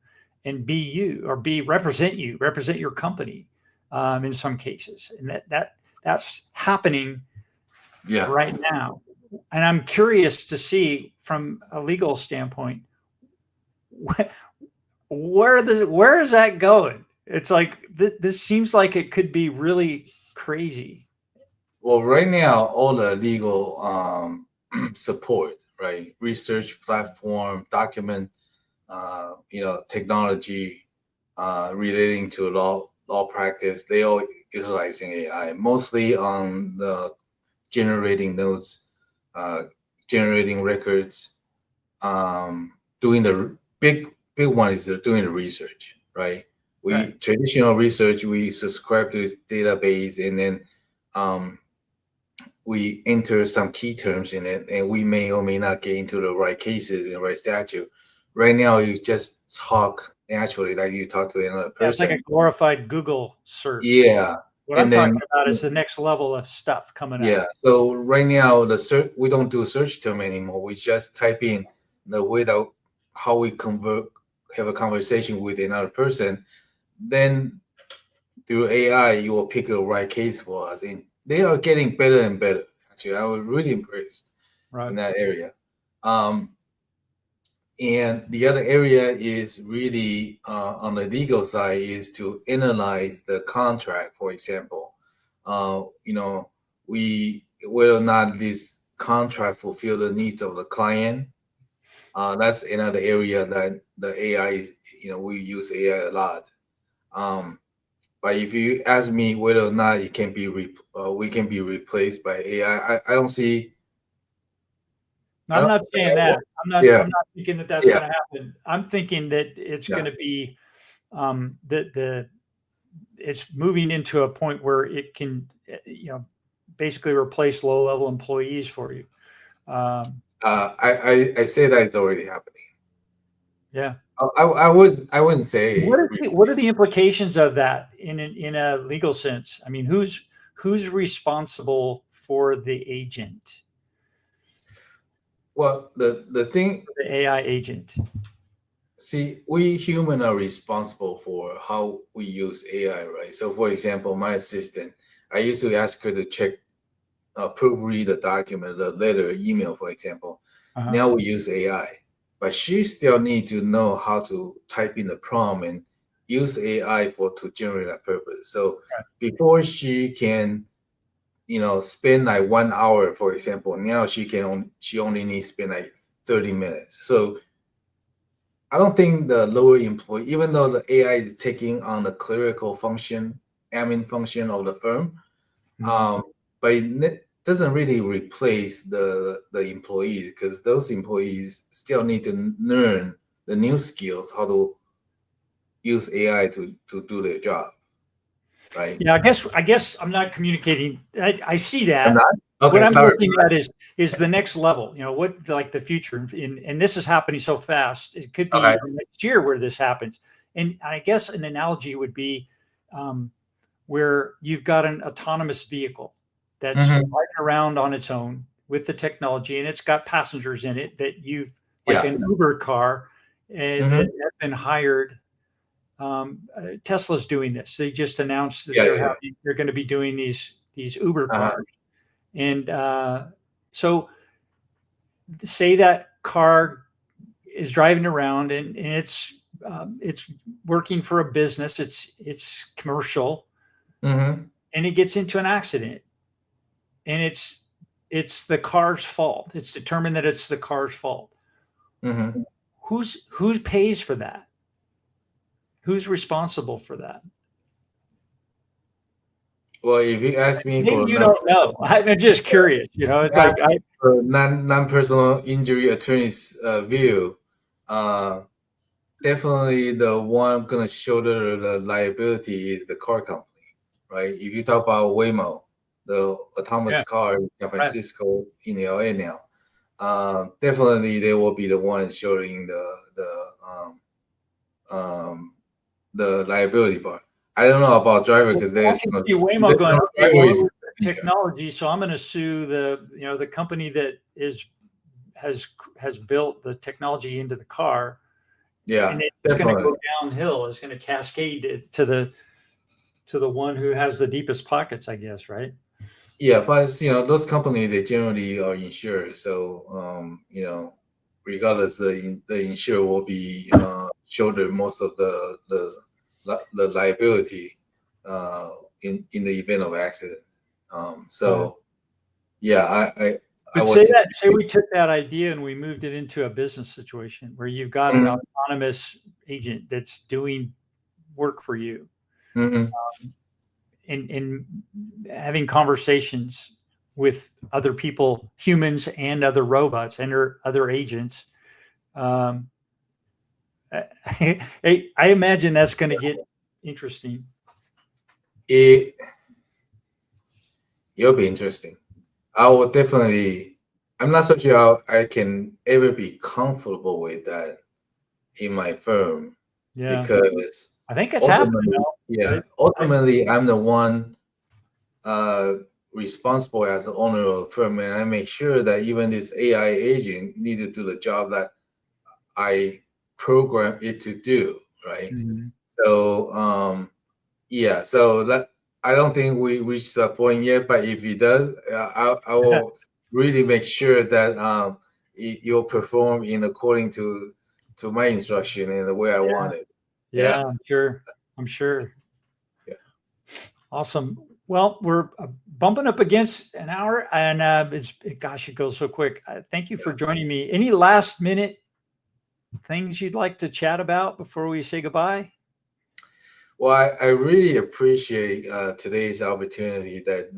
and be you, or represent your company in some cases. And that's happening right now. And I'm curious to see from a legal standpoint, where is that going? It's like this seems like it could be really crazy. Well, right now, all the legal support, right, research platform, document, technology relating to law practice, they all utilizing AI, mostly on the generating notes, generating records, doing the big one is doing the research, right? Traditional research, we subscribe to this database, and then we enter some key terms in it, and we may or may not get into the right cases and right statute. Right now, you just talk naturally, like you talk to another person. It's like a glorified Google search. Yeah. What I'm talking about is the next level of stuff coming up. Yeah. So right now, we don't do search term anymore. We just type in the way that how we have a conversation with another person. Then through AI, you will pick the right case for us. And they are getting better and better. Actually, I was really impressed in that area. And the other area is really on the legal side is to analyze the contract, for example. Whether or not this contract fulfill the needs of the client. That's another area that the AI we use AI a lot. But if you ask me whether or not it can be we can be replaced by AI, I don't see. I'm not saying that. Yeah. I'm not thinking that that's Yeah. going to happen. I'm thinking that it's Yeah. going to be it's moving into a point where it can, basically replace low-level employees for you. I say that it's already happening. Yeah. I wouldn't say. What are the implications of that in a legal sense? I mean, who's responsible for the agent? Well, the thing, the AI agent. See, we human are responsible for how we use AI, right? So, for example, my assistant, I used to ask her to check, proofread the document, the letter, email, for example. Uh-huh. Now we use AI, but she still need to know how to type in the prompt and use AI to generate that purpose. So before she can, spend like 1 hour, for example, now she only needs to spend like 30 minutes. So I don't think the lower employee, even though the AI is taking on the clerical function, admin function of the firm, but it doesn't really replace the employees, because those employees still need to learn the new skills, how to use AI to do their job, right? Yeah, I guess I'm not communicating. I see that. Okay, what I'm sorry. looking at is the next level. What like the future, and this is happening so fast. It could be next year where this happens. And I guess an analogy would be where you've got an autonomous vehicle that's driving around on its own with the technology, and it's got passengers in it that you've like an Uber car and that have been hired. Tesla's doing this. They just announced that they're going to be doing these Uber cars. And so say that car is driving around and it's working for a business. It's commercial, and it gets into an accident, and it's the car's fault. It's determined that it's the car's fault. Who pays for that? Who's responsible for that? Well, if you ask me, maybe you don't know. I'm just curious. It's like non-personal injury attorney's view. Definitely, the one gonna shoulder the liability is the car company, right? If you talk about Waymo, the autonomous car in San Francisco, in LA now, definitely they will be the one shouldering the liability part. I don't know about driver because there's Waymo going, okay, technology. So I'm going to sue the company that has built the technology into the car. Yeah, and it's going to go downhill. It's going to cascade it to the one who has the deepest pockets, I guess, right? Yeah, but those companies, they generally are insured. So regardless, the insurer will be shoulder most of the liability in the event of accident. Say we took that idea and we moved it into a business situation where you've got an autonomous agent that's doing work for you, and having conversations with other people, humans and other robots and other agents. I imagine that's going to get interesting. It'll be interesting. I will definitely. I'm not so sure I can ever be comfortable with that in my firm. Yeah, because I think it's happening. Yeah, ultimately, I'm the one responsible as the owner of the firm, and I make sure that even this AI agent need to do the job that I program it to do, right? So, so that I don't think we reached that point yet, but if it does, I will really make sure that you'll perform in according to my instruction and the way I want it. Yeah, I'm sure. Yeah. Awesome. Well, we're bumping up against an hour, and it goes so quick. Thank you for joining me. Any last minute things you'd like to chat about before we say goodbye? Well, I really appreciate today's opportunity that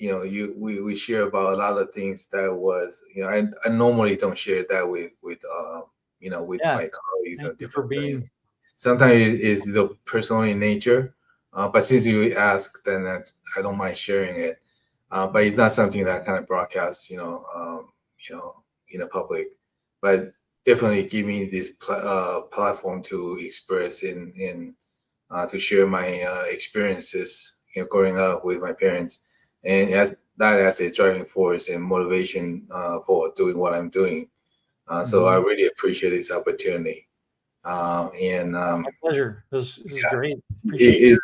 we share about a lot of things that was, I normally don't share that with with Yeah. my colleagues Thank on you for different things. being. Sometimes it's personal in nature, but since you ask, then I don't mind sharing it. But it's not something that kind of broadcasts, in the public. But definitely give me this platform to express in to share my experiences, growing up with my parents, and as a driving force and motivation for doing what I'm doing. So I really appreciate this opportunity. And My pleasure. This is yeah, great. it Appreciate is.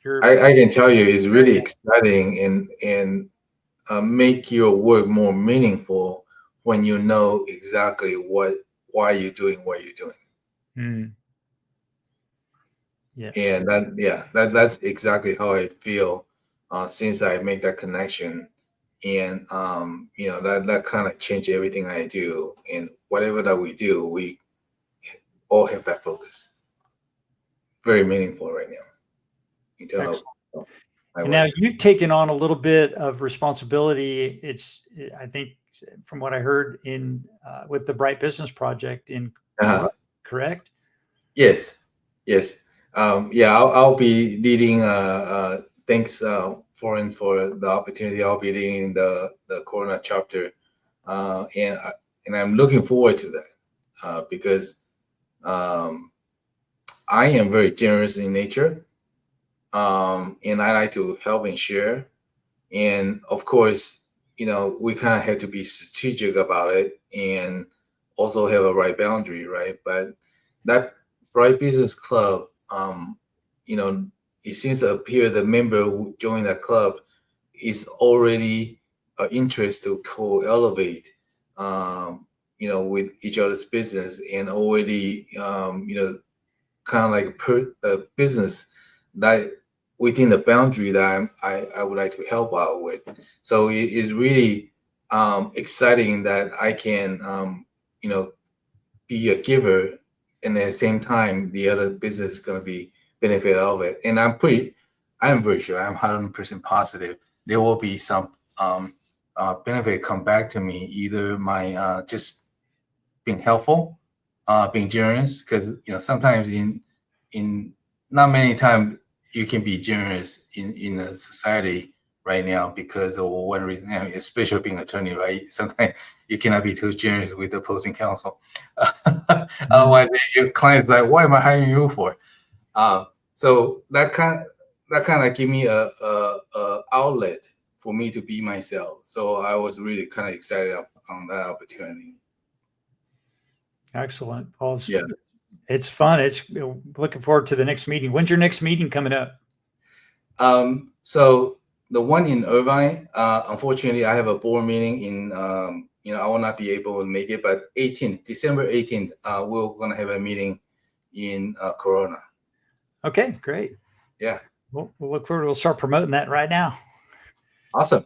your. I can tell you, it's really exciting and make your work more meaningful when you know exactly why you're doing what you're doing. Yes. And that's exactly how I feel since I make that connection. And that kind of changed everything I do. And whatever that we do, we all have that focus. Very meaningful right now in terms of my And now work. you've taken on a little bit of responsibility. I think, from what I heard with the Bright Business Project in Uh-huh. correct? Yes, yes. I'll be leading. Thanks, Foreign, for the opportunity. I'll be leading the Corona chapter, and I'm looking forward to that because I am very generous in nature, and I like to help and share. And of course, we kind of have to be strategic about it and also have a right boundary, right? But that Bright Business Club, you know, it seems to appear the member who joined that club is already interest to co-elevate, with each other's business and already, kind of like a business that within the boundary that I would like to help out with. So it is really exciting that I can, be a giver, and at the same time, the other business is going to be benefit of it. And I'm very sure, I'm 100% positive there will be some benefit come back to me, either my just being helpful, being generous, because sometimes in not many times you can be generous in a society right now because of one reason, especially being an attorney, right? Sometimes you cannot be too generous with the opposing counsel. Otherwise, your client's like, "What am I hiring you for?" So that kind of give me a outlet for me to be myself. So I was really kind of excited on that opportunity. Excellent. Well, Yeah. it's fun. It's looking forward to the next meeting. When's your next meeting coming up? So the one in Irvine, unfortunately, I have a board meeting in, I will not be able to make it, but December 18th, we're going to have a meeting in Corona. Okay, great. Yeah. We'll look forward. We'll start promoting that right now. Awesome.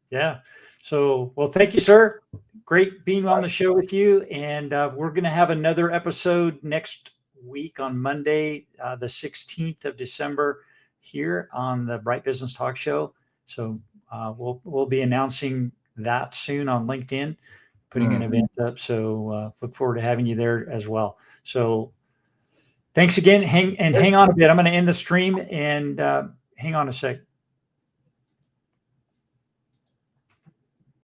Yeah. So, well, thank you, sir. Great being on the show with you. And we're going to have another episode next week on Monday, the 16th of December, here on the Bright Business Talk Show. So we'll be announcing that soon on LinkedIn, putting an event up. So look forward to having you there as well. So thanks again. Hang on a bit. I'm going to end the stream and hang on a sec.